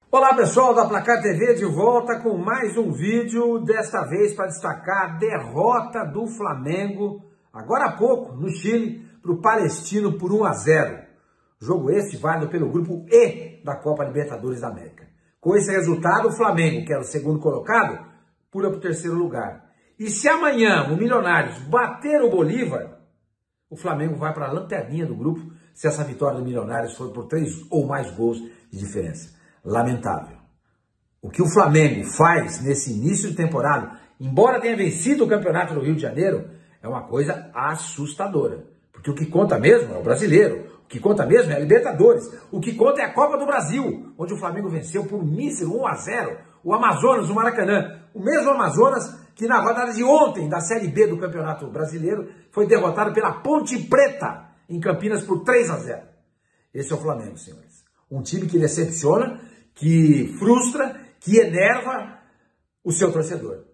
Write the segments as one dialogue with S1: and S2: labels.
S1: Olá pessoal da Placar TV de volta com mais um vídeo, desta vez para destacar a derrota do Flamengo, agora há pouco, no Chile, para o Palestino por 1-0. Jogo este válido pelo grupo E da Copa Libertadores da América. Com esse resultado, o Flamengo, que era o segundo colocado, pula para o terceiro lugar. E se amanhã o Milionários bater o Bolívar, o Flamengo vai para a lanterninha do grupo, se essa vitória do Milionários for por 3 ou mais gols de diferença. Lamentável. O que o Flamengo faz nesse início de temporada, embora tenha vencido o campeonato do Rio de Janeiro, é uma coisa assustadora. Porque o que conta mesmo é o brasileiro, o que conta mesmo é a Libertadores, o que conta é a Copa do Brasil, onde o Flamengo venceu por um mísero 1-0 o Amazonas, o Maracanã. O mesmo Amazonas que na rodada de ontem da Série B do Campeonato Brasileiro foi derrotado pela Ponte Preta em Campinas por 3-0. Esse é o Flamengo, senhores. Um time que decepciona, que frustra, que enerva o seu torcedor.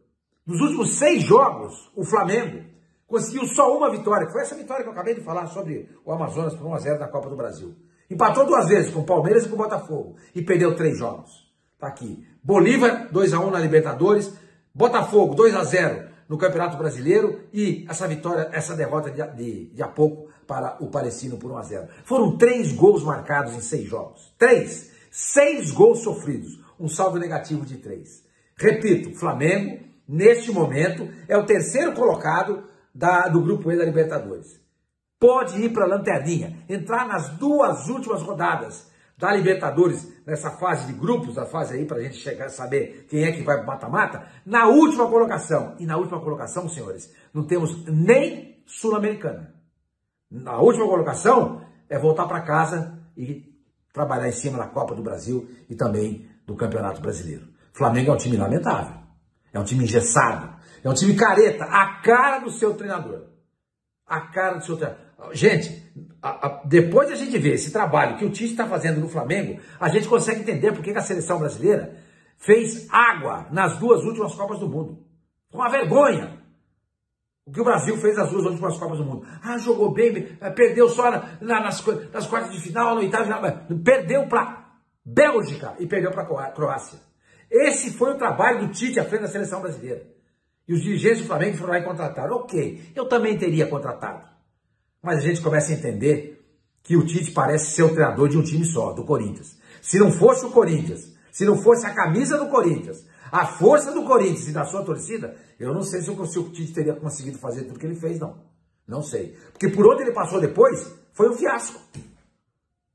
S1: Nos últimos 6 jogos, o Flamengo conseguiu só uma vitória, que foi essa vitória que eu acabei de falar sobre o Amazonas por 1-0 na Copa do Brasil. Empatou 2 vezes com o Palmeiras e com o Botafogo e perdeu 3 jogos. Tá aqui. Bolívar, 2-1 na Libertadores, Botafogo, 2-0 no Campeonato Brasileiro e essa vitória, essa derrota de há pouco para o Palestino por 1-0. Foram 3 gols marcados em 6 jogos. 6 gols sofridos. Um saldo negativo de 3. Repito, Flamengo, neste momento, é o terceiro colocado do Grupo E da Libertadores. Pode ir para a lanterninha, entrar nas 2 últimas rodadas da Libertadores, nessa fase de grupos, a fase aí para a gente chegar a saber quem é que vai para o mata-mata, na última colocação. E na última colocação, senhores, não temos nem Sul-Americana. Na última colocação é voltar para casa e trabalhar em cima da Copa do Brasil e também do Campeonato Brasileiro. Flamengo é um time lamentável, é um time engessado, é um time careta, a cara do seu treinador. A cara do seu treinador. Gente, depois de a gente ver esse trabalho que o Tite está fazendo no Flamengo, a gente consegue entender por que a seleção brasileira fez água nas 2 últimas Copas do Mundo. Com uma vergonha. O que o Brasil fez nas 2 últimas Copas do Mundo. Jogou bem, perdeu só nas quartas de final, no oitavo de final, perdeu para Bélgica e perdeu para a Croácia. Esse foi o trabalho do Tite à frente da seleção brasileira. E os dirigentes do Flamengo foram lá e contrataram. Ok, eu também teria contratado. Mas a gente começa a entender que o Tite parece ser o treinador de um time só, do Corinthians. Se não fosse o Corinthians, se não fosse a camisa do Corinthians, a força do Corinthians e da sua torcida, eu não sei se o Tite teria conseguido fazer tudo que ele fez, não. Não sei. Porque por onde ele passou depois, foi um fiasco.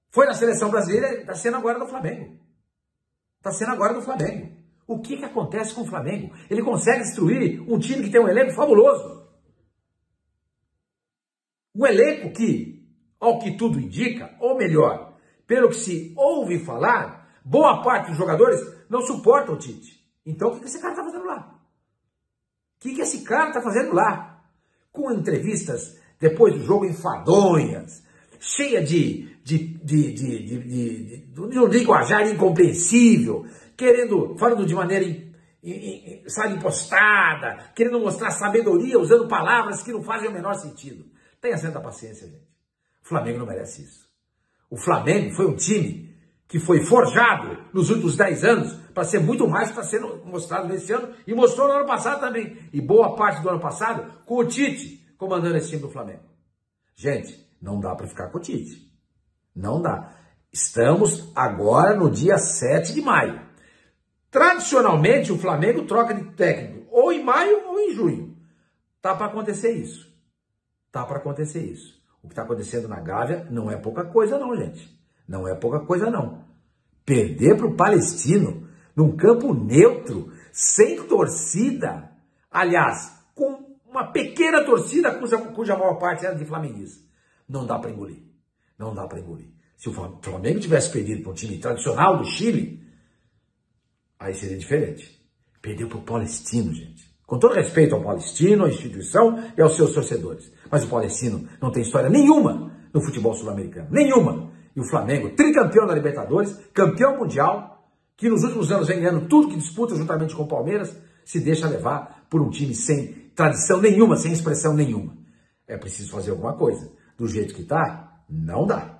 S1: Foi na seleção brasileira, está sendo agora do Flamengo. Está sendo agora do Flamengo. O que acontece com o Flamengo? Ele consegue destruir um time que tem um elenco fabuloso. Um elenco que, ao que tudo indica, ou melhor, pelo que se ouve falar, boa parte dos jogadores não suportam o Tite. Então o que esse cara está fazendo lá? O que esse cara está fazendo lá? Com entrevistas depois do jogo enfadonhas, cheia de um linguajar incompreensível, falando de maneira impostada, querendo mostrar sabedoria, usando palavras que não fazem o menor sentido. Tenha certa paciência, gente. O Flamengo não merece isso. O Flamengo foi um time que foi forjado nos últimos 10 anos para ser muito mais do que está sendo mostrado nesse ano e mostrou no ano passado também. E boa parte do ano passado com o Tite comandando esse time do Flamengo. Gente, não dá para ficar com o Tite. Não dá. Estamos agora no dia 7 de maio. Tradicionalmente, o Flamengo troca de técnico ou em maio ou em junho. Tá para acontecer isso. Tá para acontecer isso. O que está acontecendo na Gávea não é pouca coisa não, gente. Não é pouca coisa não. Perder para o Palestino num campo neutro, sem torcida, aliás, com uma pequena torcida cuja maior parte era de flamenguistas. Não dá para engolir. Não dá para engolir. Se o Flamengo tivesse perdido para um time tradicional do Chile, aí seria diferente. Perdeu para o Palestino, gente. Com todo respeito ao Palestino, à instituição e aos seus torcedores. Mas o Palestino não tem história nenhuma no futebol sul-americano. Nenhuma. E o Flamengo, tricampeão da Libertadores, campeão mundial, que nos últimos anos vem ganhando tudo que disputa juntamente com o Palmeiras, se deixa levar por um time sem tradição nenhuma, sem expressão nenhuma. É preciso fazer alguma coisa. Do jeito que está, não dá.